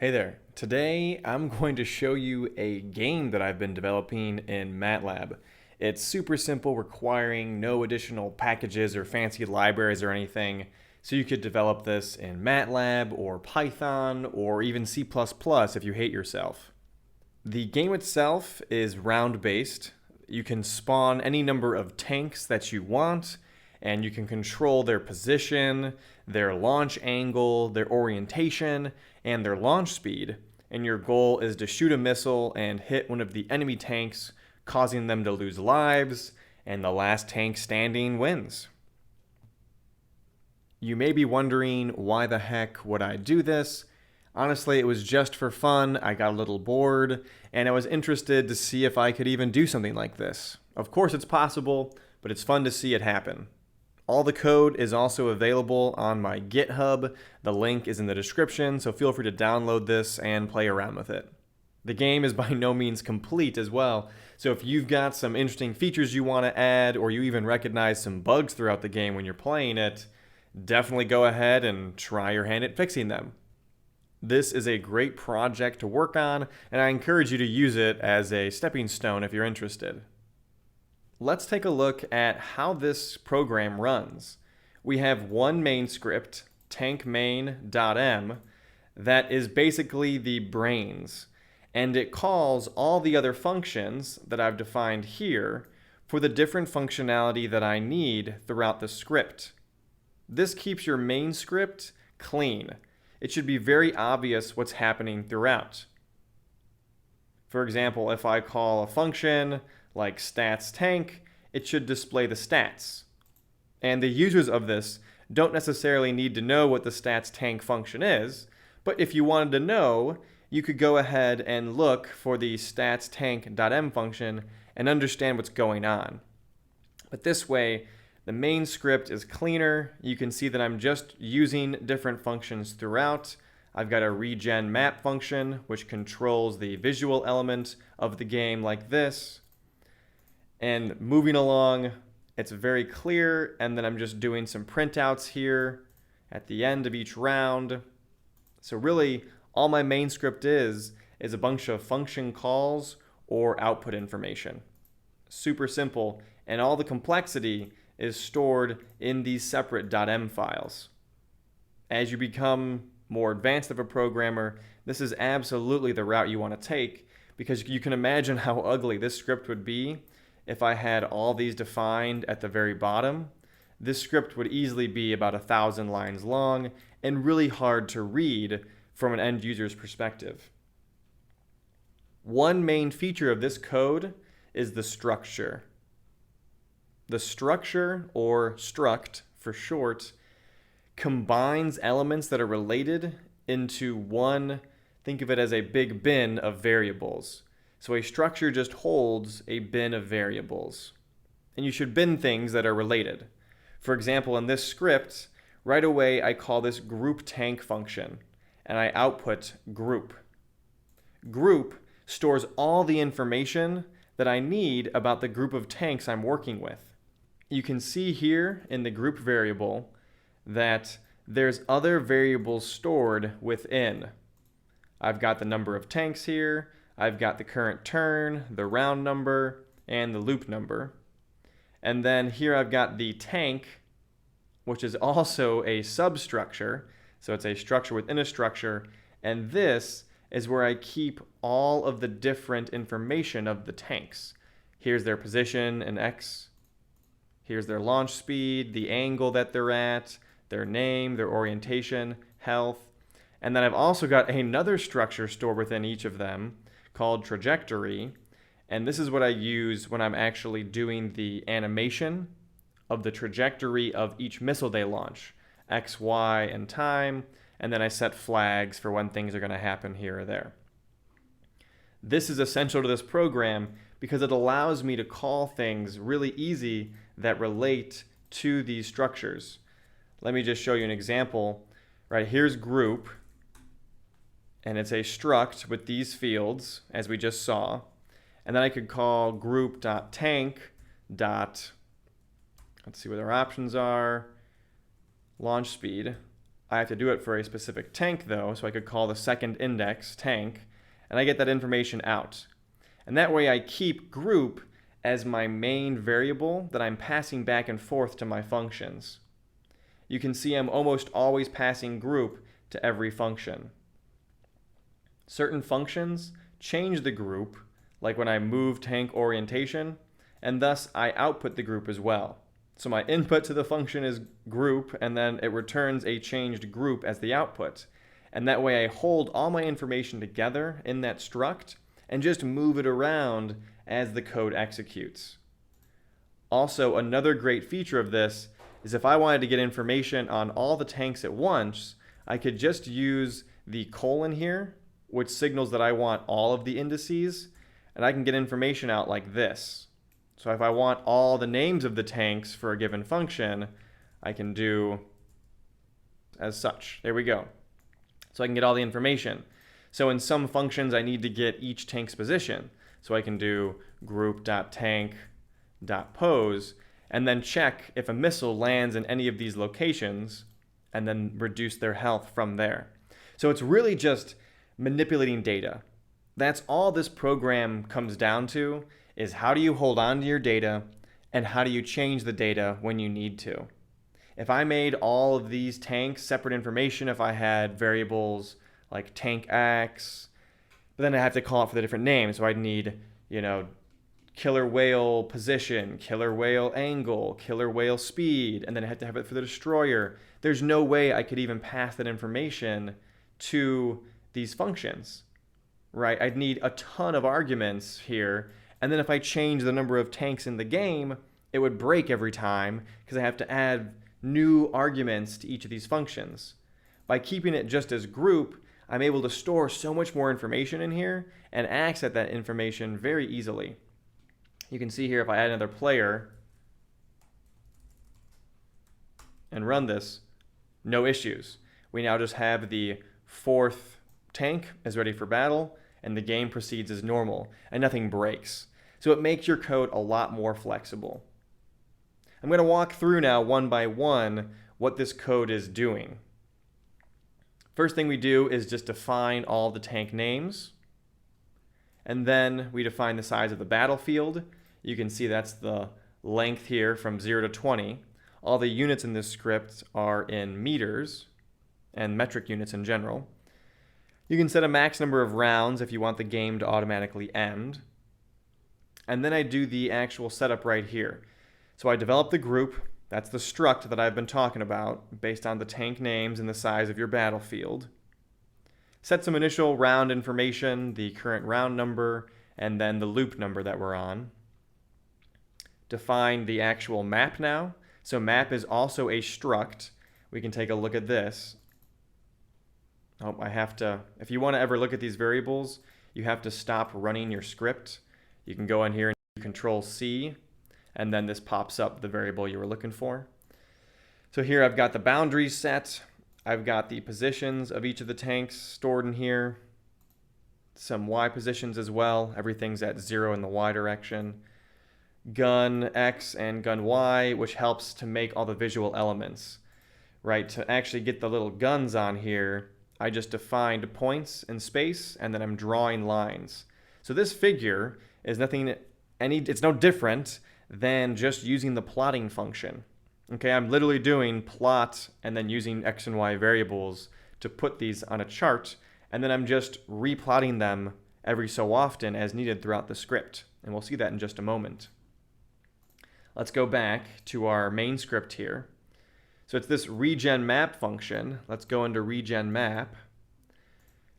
Hey there. Today I'm going to show you a game that I've been developing in MATLAB. It's super simple, requiring no additional packages or fancy libraries or anything. So you could develop this in MATLAB or Python or even C++ if you hate yourself. The game itself is round-based. You can spawn any number of tanks that you want, and you can control their position, their launch angle, their orientation, and their launch speed. And your goal is to shoot a missile and hit one of the enemy tanks, causing them to lose lives, and the last tank standing wins. You may be wondering, why the heck would I do this? Honestly, it was just for fun. I got a little bored, and I was interested to see if I could even do something like this. Of course, it's possible, but it's fun to see it happen. All the code is also available on my GitHub. The link is in the description, so feel free to download this and play around with it. The game is by no means complete as well, so if you've got some interesting features you want to add, or you even recognize some bugs throughout the game when you're playing it, definitely go ahead and try your hand at fixing them. This is a great project to work on, and I encourage you to use it as a stepping stone if you're interested. Let's take a look at how this program runs. We have one main script, tankmain.m, that is basically the brains, and it calls all the other functions that I've defined here for the different functionality that I need throughout the script. This keeps your main script clean. It should be very obvious what's happening throughout. For example, if I call a function like statsTank, it should display the stats. And the users of this don't necessarily need to know what the statsTank function is, but if you wanted to know, you could go ahead and look for the statsTank.m function and understand what's going on. But this way, the main script is cleaner. You can see that I'm just using different functions throughout. I've got a regen map function, which controls the visual element of the game like this. And moving along, it's very clear, and then I'm just doing some printouts here at the end of each round. So really, all my main script is a bunch of function calls or output information. Super simple, and all the complexity is stored in these separate .m files. As you become more advanced of a programmer, this is absolutely the route you want to take, because you can imagine how ugly this script would be if I had all these defined at the very bottom. This script would easily be about 1,000 lines long and really hard to read from an end user's perspective. One main feature of this code is the structure. The structure, or struct for short, combines elements that are related into one, think of it as a big bin of variables. So a structure just holds a bin of variables. And you should bin things that are related. For example, in this script, right away I call this groupTank function, and I output group. Group stores all the information that I need about the group of tanks I'm working with. You can see here in the group variable that there's other variables stored within. I've got the number of tanks here, I've got the current turn, the round number, and the loop number. And then here I've got the tank, which is also a substructure, so it's a structure within a structure, and this is where I keep all of the different information of the tanks. Here's their position in X. Here's their launch speed, the angle that they're at, their name, their orientation, health. And then I've also got another structure stored within each of them called trajectory. And this is what I use when I'm actually doing the animation of the trajectory of each missile they launch, X, Y, and time. And then I set flags for when things are going to happen here or there. This is essential to this program because it allows me to call things really easy that relate to these structures. Let me just show you an example. Right, here's group, and it's a struct with these fields, as we just saw. And then I could call group.tank. Let's see what our options are. Launch speed. I have to do it for a specific tank though, so I could call the second index tank, and I get that information out. And that way I keep group as my main variable that I'm passing back and forth to my functions. You can see I'm almost always passing group to every function. Certain functions change the group, like when I move tank orientation, and thus I output the group as well. So my input to the function is group, and then it returns a changed group as the output. And that way I hold all my information together in that struct and just move it around as the code executes. Also, another great feature of this is if I wanted to get information on all the tanks at once, I could just use the colon here, which signals that I want all of the indices, and I can get information out like this. So if I want all the names of the tanks for a given function, I can do as such. There we go. So I can get all the information. So in some functions, I need to get each tank's position. So I can do group.tank.pose and then check if a missile lands in any of these locations and then reduce their health from there. So it's really just manipulating data. That's all this program comes down to, is how do you hold on to your data and how do you change the data when you need to. If I made all of these tanks separate information, if I had variables like tank X, but then I have to call it for the different names. So I'd need, killer whale position, killer whale angle, killer whale speed, and then I had to have it for the destroyer. There's no way I could even pass that information to these functions, right? I'd need a ton of arguments here. And then if I change the number of tanks in the game, it would break every time because I have to add new arguments to each of these functions. By keeping it just as group, I'm able to store so much more information in here and access that information very easily. You can see here if I add another player and run this, no issues. We now just have the fourth tank is ready for battle and the game proceeds as normal and nothing breaks. So it makes your code a lot more flexible. I'm going to walk through now one by one what this code is doing. First thing we do is just define all the tank names. And then we define the size of the battlefield. You can see that's the length here from 0 to 20. All the units in this script are in meters and metric units in general. You can set a max number of rounds if you want the game to automatically end. And then I do the actual setup right here. So I develop the group, that's the struct that I've been talking about, based on the tank names and the size of your battlefield. Set some initial round information, the current round number, and then the loop number that we're on. Define the actual map now. So map is also a struct. We can take a look at this. Oh, if you want to ever look at these variables, you have to stop running your script. You can go in here and do Control-C, and then this pops up the variable you were looking for. So here I've got the boundaries set. I've got the positions of each of the tanks stored in here. Some Y positions as well. Everything's at 0 in the Y direction. Gun X and gun Y, which helps to make all the visual elements. Right, to actually get the little guns on here, I just defined points in space, and then I'm drawing lines. So this figure is it's no different than just using the plotting function. Okay, I'm literally doing plot and then using X and Y variables to put these on a chart, and then I'm just replotting them every so often as needed throughout the script. And we'll see that in just a moment. Let's go back to our main script here. So it's this regen map function. Let's go into regen map.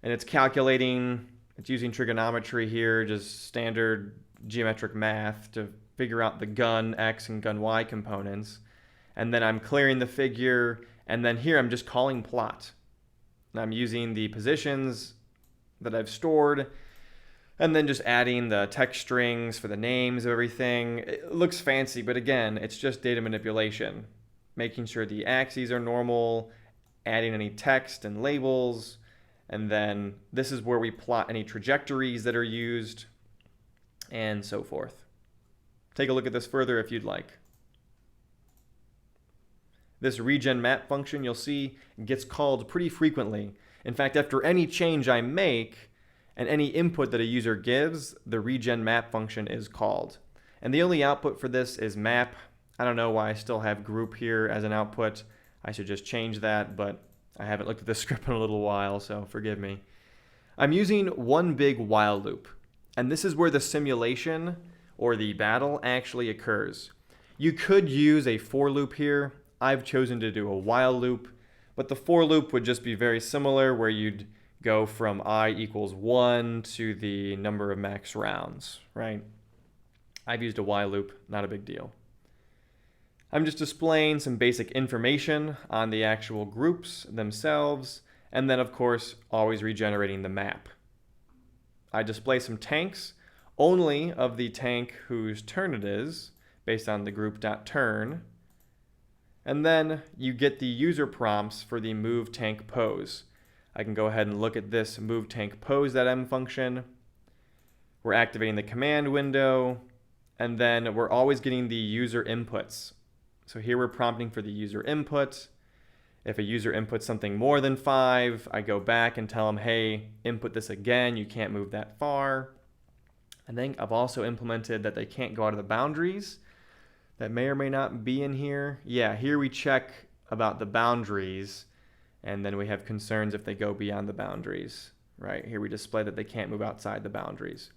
And it's calculating, it's using trigonometry here, just standard geometric math to figure out the gun X and gun Y components. And then I'm clearing the figure, and then here I'm just calling plot. And I'm using the positions that I've stored, and then just adding the text strings for the names of everything. It looks fancy, but again, it's just data manipulation. Making sure the axes are normal, adding any text and labels, and then this is where we plot any trajectories that are used, and so forth. Take a look at this further if you'd like. This regen map function, you'll see, gets called pretty frequently. In fact, after any change I make and any input that a user gives, the regen map function is called. And the only output for this is map. I don't know why I still have group here as an output. I should just change that, but I haven't looked at this script in a little while, so forgive me. I'm using one big while loop, and this is where the simulation or the battle actually occurs. You could use a for loop here. I've chosen to do a while loop, but the for loop would just be very similar, where you'd go from I equals 1 to the number of max rounds, right? I've used a while loop, not a big deal. I'm just displaying some basic information on the actual groups themselves, and then of course always regenerating the map. I display some tanks, only of the tank whose turn it is, based on the group.turn. And then you get the user prompts for the move tank pose. I can go ahead and look at this move tank pose.m function. We're activating the command window, and then we're always getting the user inputs. So here we're prompting for the user input. If a user inputs something more than 5, I go back and tell them, hey, input this again, you can't move that far. I think I've also implemented that they can't go out of the boundaries. That may or may not be in here. Yeah, here we check about the boundaries, and then we have concerns if they go beyond the boundaries. Right, here we display that they can't move outside the boundaries.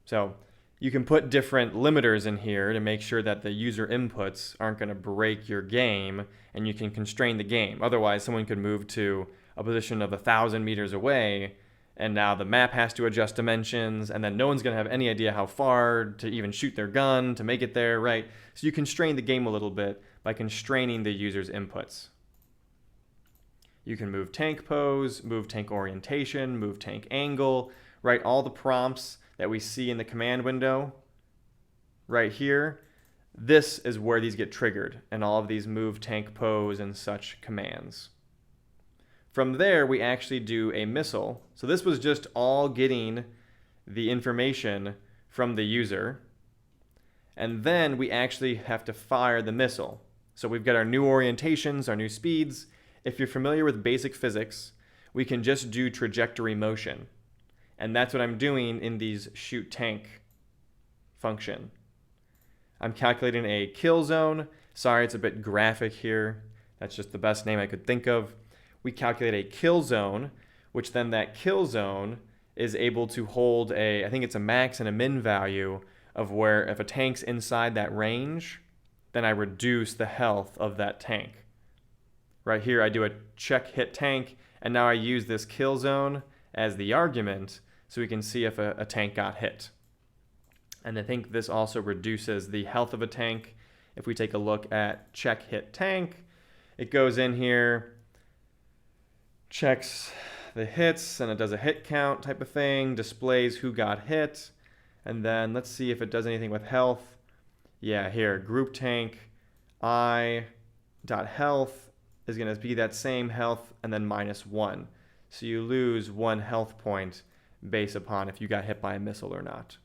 So you can put different limiters in here to make sure that the user inputs aren't going to break your game, and you can constrain the game. Otherwise, someone could move to a position of 1,000 meters away, and now the map has to adjust dimensions, and then no one's going to have any idea how far to even shoot their gun to make it there, right? So you constrain the game a little bit by constraining the user's inputs. You can move tank pose, move tank orientation, move tank angle, right? All the prompts that we see in the command window right here, this is where these get triggered, and all of these move tank pose and such commands. From there, we actually do a missile. So this was just all getting the information from the user. And then we actually have to fire the missile. So we've got our new orientations, our new speeds. If you're familiar with basic physics, we can just do trajectory motion. And that's what I'm doing in these shoot tank function. I'm calculating a kill zone. Sorry, it's a bit graphic here. That's just the best name I could think of. We calculate a kill zone, which then that kill zone is able to hold I think it's a max and a min value of where if a tank's inside that range, then I reduce the health of that tank. Right here, I do a check hit tank, and now I use this kill zone as the argument so we can see if a tank got hit. And I think this also reduces the health of a tank. If we take a look at check hit tank, it goes in here, checks the hits, and it does a hit count type of thing, displays who got hit, and then let's see if it does anything with health. Yeah, here, group tank I.health is going to be that same health and then -1. So you lose 1 health point based upon if you got hit by a missile or not.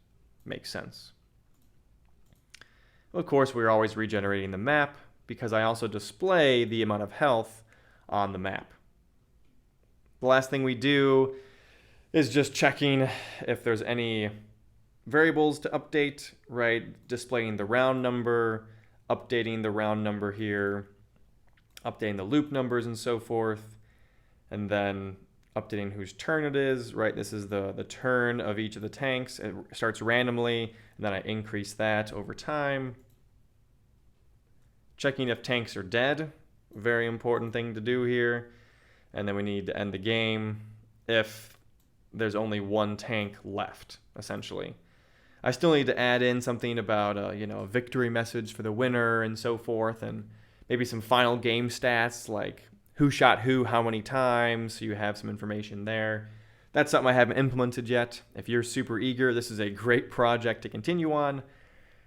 Makes sense. Well, of course, we're always regenerating the map because I also display the amount of health on the map. The last thing we do is just checking if there's any variables to update, right? Displaying the round number, updating the round number here, updating the loop numbers and so forth, and then updating whose turn it is, right? This is the turn of each of the tanks. It starts randomly, and then I increase that over time. Checking if tanks are dead, very important thing to do here. And then we need to end the game if there's only 1 tank left, essentially. I still need to add in something about a victory message for the winner and so forth, and maybe some final game stats like who shot who, how many times, so you have some information there. That's something I haven't implemented yet. If you're super eager, this is a great project to continue on.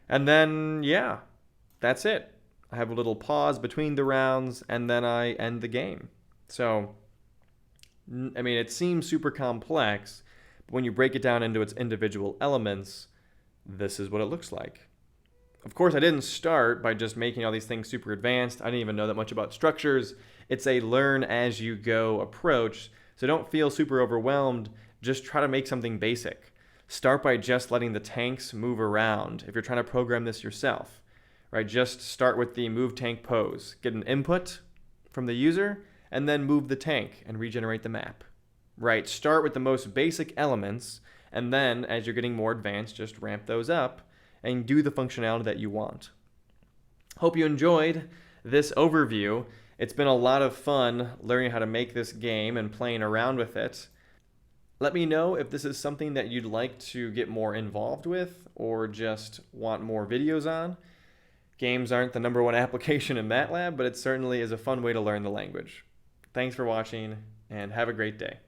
And then, yeah, that's it. I have a little pause between the rounds, and then I end the game. So, I mean, it seems super complex, but when you break it down into its individual elements, this is what it looks like. Of course, I didn't start by just making all these things super advanced. I didn't even know that much about structures. It's a learn as you go approach, so don't feel super overwhelmed. Just try to make something basic. Start by just letting the tanks move around if you're trying to program this yourself. Right? Just start with the move tank pose. Get an input from the user, and then move the tank and regenerate the map. Right? Start with the most basic elements, and then as you're getting more advanced, just ramp those up and do the functionality that you want. Hope you enjoyed this overview. It's been a lot of fun learning how to make this game and playing around with it. Let me know if this is something that you'd like to get more involved with or just want more videos on. Games aren't the #1 application in MATLAB, but it certainly is a fun way to learn the language. Thanks for watching, and have a great day.